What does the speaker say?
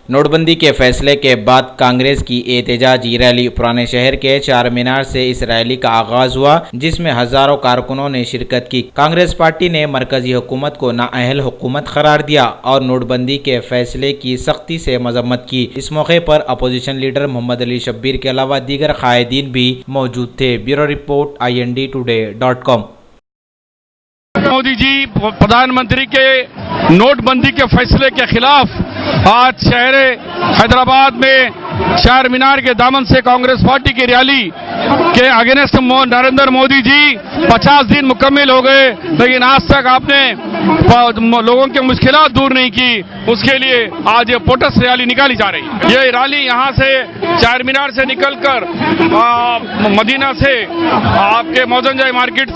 नोटबंदी के फैसले के बाद कांग्रेस की एहतजाजी रैली पुराने शहर के चार मीनार से इस रैली का आगाज हुआ, जिसमें हजारों कारकुनों ने शिरकत की। कांग्रेस पार्टी ने मरकजी हुकूमत को नाअहल हुकूमत करार दिया और नोटबंदी के फैसले की सख्ती से मजम्मत की। इस मौके पर अपोजिशन लीडर मोहम्मद अली शब्बीर के अलावा दीगर कायदीन भी मौजूद थे। Bureau report IND-Today.com। Modi ji प्रधानमंत्री के नोटबंदी के फैसले के खिलाफ आज शहर हैदराबाद में चार मीनार के दामन से कांग्रेस पार्टी की रैली के अगेंस्ट नरेंद्र मोदी जी 50 दिन मुकम्मल हो गए, लेकिन आज तक आपने लोगों की मुश्किलात दूर नहीं की। उसके लिए आज ये प्रोटेस्ट रैली निकाली जा रही है। ये रैली यहाँ से चार मीनार से निकलकर मदीना से आपके मौजनजाई मार्केट